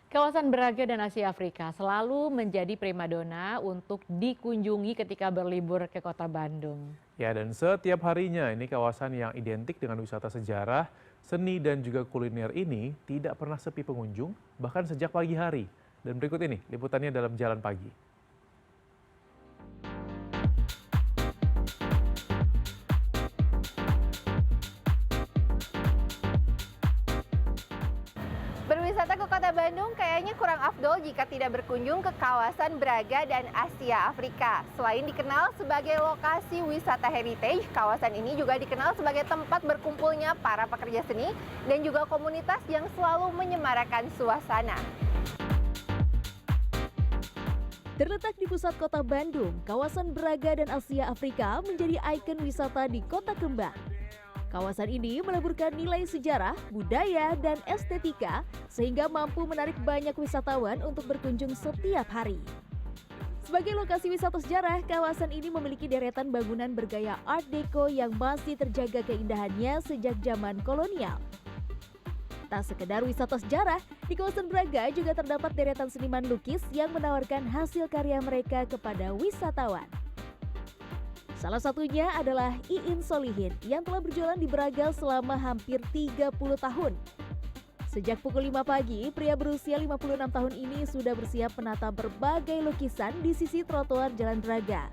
Kawasan Braga dan Asia Afrika selalu menjadi primadona untuk dikunjungi ketika berlibur ke kota Bandung. Ya, dan setiap harinya ini kawasan yang identik dengan wisata sejarah, seni dan juga kuliner ini tidak pernah sepi pengunjung, bahkan sejak pagi hari. Dan berikut ini liputannya dalam Jalan Pagi. Berwisata ke kota Bandung kayaknya kurang afdol jika tidak berkunjung ke kawasan Braga dan Asia Afrika. Selain dikenal sebagai lokasi wisata heritage, kawasan ini juga dikenal sebagai tempat berkumpulnya para pekerja seni dan juga komunitas yang selalu menyemarakan suasana. Terletak di pusat kota Bandung, kawasan Braga dan Asia Afrika menjadi ikon wisata di Kota Kembang. Kawasan ini meleburkan nilai sejarah, budaya, dan estetika sehingga mampu menarik banyak wisatawan untuk berkunjung setiap hari. Sebagai lokasi wisata sejarah, kawasan ini memiliki deretan bangunan bergaya Art Deco yang masih terjaga keindahannya sejak zaman kolonial. Tak sekedar wisata sejarah, di kawasan Braga juga terdapat deretan seniman lukis yang menawarkan hasil karya mereka kepada wisatawan. Salah satunya adalah Iin Solihin yang telah berjualan di Braga selama hampir 30 tahun. Sejak pukul 5 pagi, pria berusia 56 tahun ini sudah bersiap menata berbagai lukisan di sisi trotoar Jalan Braga.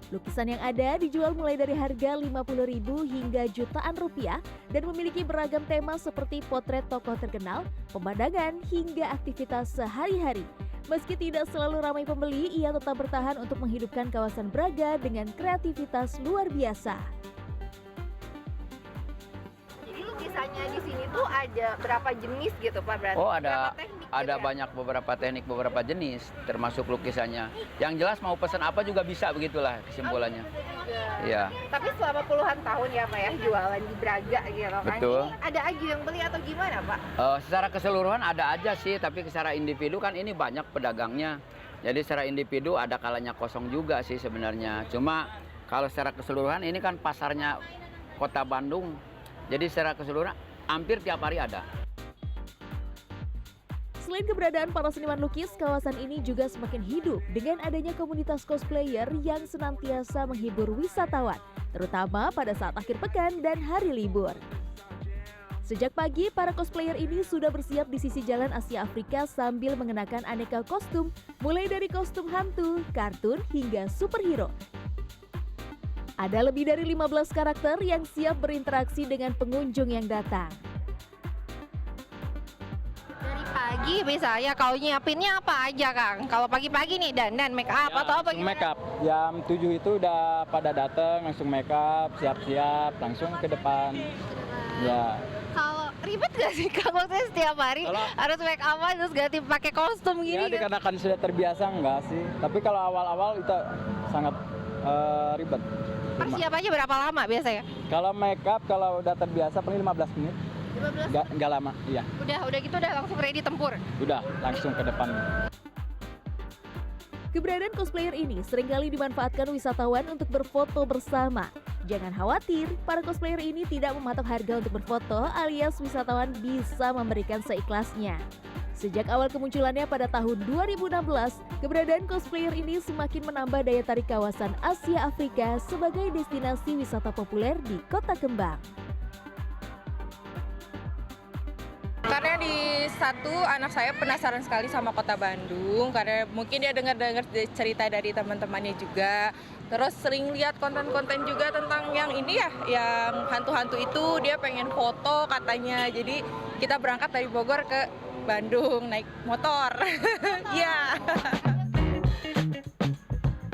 Lukisan yang ada dijual mulai dari harga Rp50.000 hingga jutaan rupiah dan memiliki beragam tema seperti potret tokoh terkenal, pemandangan, hingga aktivitas sehari-hari. Meski tidak selalu ramai pembeli, ia tetap bertahan untuk menghidupkan kawasan Braga dengan kreativitas luar biasa. Jadi lukisannya di sini tuh ada berapa jenis gitu Pak? Berarti Oh, berapa teknik ada gitu ya? banyak beberapa teknik, beberapa jenis termasuk lukisannya. Yang jelas mau pesan apa juga bisa, begitulah kesimpulannya. Oh, bisa juga. Iya. Tapi selama puluhan tahun ya Pak ya jualan di Braga gitu kan. Betul. Ini ada aja yang beli atau gimana Pak? Secara keseluruhan ada aja sih, tapi secara individu kan ini banyak pedagangnya. Jadi secara individu ada kalanya kosong juga sih sebenarnya. Cuma kalau secara keseluruhan ini kan pasarnya kota Bandung. Jadi secara keseluruhan hampir tiap hari ada. Selain keberadaan para seniman lukis, kawasan ini juga semakin hidup dengan adanya komunitas cosplayer yang senantiasa menghibur wisatawan, terutama pada saat akhir pekan dan hari libur. Sejak pagi, para cosplayer ini sudah bersiap di sisi jalan Asia Afrika sambil mengenakan aneka kostum, mulai dari kostum hantu, kartun, hingga superhero. Ada lebih dari 15 karakter yang siap berinteraksi dengan pengunjung yang datang. Dari pagi misalnya kalau nyiapinnya apa aja Kang? Kalau pagi-pagi nih dandan make up atau apa Make up. Jam 7 itu udah pada datang, langsung make up, siap-siap, langsung ke depan. Ya. Kalau ribet gak sih Kang? Maksudnya setiap hari harus make up terus ganti pakai kostum Ya, gini kan? dikarenakan sudah terbiasa enggak sih. Tapi kalau awal-awal itu sangat ribet. Persiapannya berapa lama biasanya? Kalau make up, kalau udah terbiasa paling 15 menit. 15. Enggak lama, iya. Udah gitu udah langsung ready tempur. Udah langsung ke depan. Keberadaan cosplayer ini seringkali dimanfaatkan wisatawan untuk berfoto bersama. Jangan khawatir, para cosplayer ini tidak mematok harga untuk berfoto alias wisatawan bisa memberikan seikhlasnya. Sejak awal kemunculannya pada tahun 2016, keberadaan cosplayer ini semakin menambah daya tarik kawasan Asia Afrika sebagai destinasi wisata populer di Kota Kembang. Karena di satu anak saya penasaran sekali sama kota Bandung karena mungkin dia dengar-dengar cerita dari teman-temannya juga. Terus sering lihat konten-konten juga tentang yang ini ya, yang hantu-hantu itu dia pengen foto katanya. Jadi kita berangkat dari Bogor ke Bandung naik motor. Iya.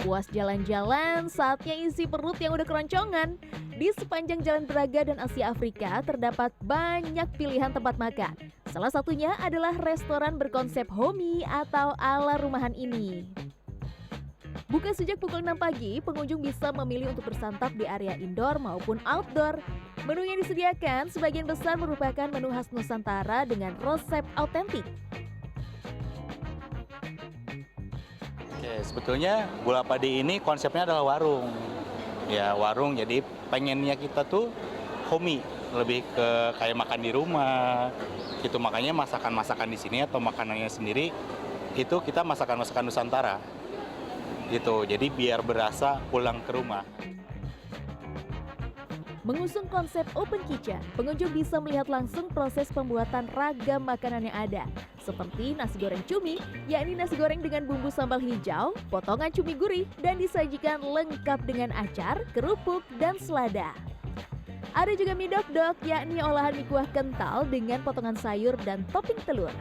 Puas jalan-jalan, saatnya isi perut yang udah keroncongan. Di sepanjang Jalan Braga dan Asia Afrika terdapat banyak pilihan tempat makan. Salah satunya adalah restoran berkonsep homey atau ala rumahan ini. Buka sejak pukul 6 pagi, pengunjung bisa memilih untuk bersantap di area indoor maupun outdoor. Menu yang disediakan sebagian besar merupakan menu khas Nusantara dengan resep autentik. Oke, sebetulnya Bola Padi ini konsepnya adalah warung. Ya, warung, jadi pengennya kita tuh homey, lebih ke kayak makan di rumah. Gitu, makanya masakan-masakan di sini atau makanannya sendiri itu kita masakan-masakan Nusantara. Gitu, jadi biar berasa pulang ke rumah. Mengusung konsep open kitchen, pengunjung bisa melihat langsung proses pembuatan ragam makanan yang ada. Seperti nasi goreng cumi, yakni nasi goreng dengan bumbu sambal hijau, potongan cumi gurih, dan disajikan lengkap dengan acar, kerupuk, dan selada. Ada juga mie dok-dok, yakni olahan mie kuah kental dengan potongan sayur dan topping telur.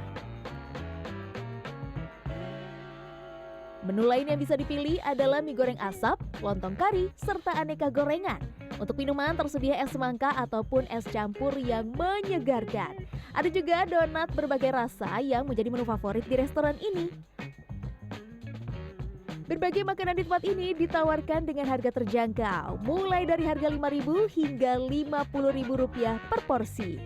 Menu lain yang bisa dipilih adalah mie goreng asap, lontong kari, serta aneka gorengan. Untuk minuman tersedia es semangka ataupun es campur yang menyegarkan. Ada juga donat berbagai rasa yang menjadi menu favorit di restoran ini. Berbagai makanan di tempat ini ditawarkan dengan harga terjangkau, mulai dari harga Rp5.000 hingga Rp50.000 per porsi.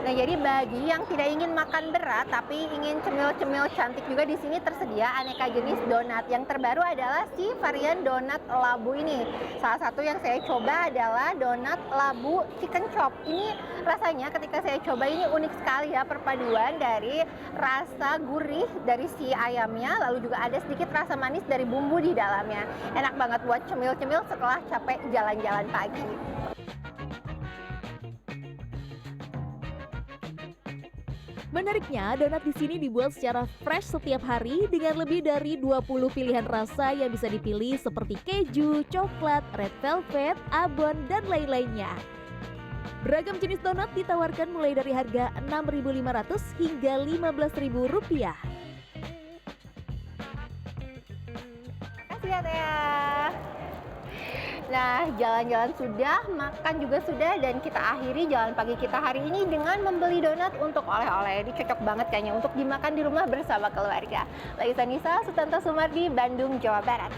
Nah, jadi bagi yang tidak ingin makan berat tapi ingin cemil-cemil cantik juga di sini tersedia aneka jenis donat. Yang terbaru adalah si varian donat labu ini. Salah satu yang saya coba adalah donat labu chicken chop. Ini rasanya ketika saya coba ini unik sekali ya, perpaduan dari rasa gurih dari si ayamnya, lalu juga ada sedikit rasa manis dari bumbu di dalamnya. Enak banget buat cemil-cemil setelah capek jalan-jalan pagi. Menariknya, donat di sini dibuat secara fresh setiap hari dengan lebih dari 20 pilihan rasa yang bisa dipilih seperti keju, coklat, red velvet, abon, dan lain-lainnya. Beragam jenis donat ditawarkan mulai dari harga Rp6.500 hingga Rp15.000. Makasih ya Tia. Nah, jalan-jalan sudah, makan juga sudah, dan kita akhiri jalan pagi kita hari ini dengan membeli donat untuk oleh-oleh. Ini cocok banget kayaknya untuk dimakan di rumah bersama keluarga. Laisa Nisa, Sutanto Sumardi, Bandung, Jawa Barat.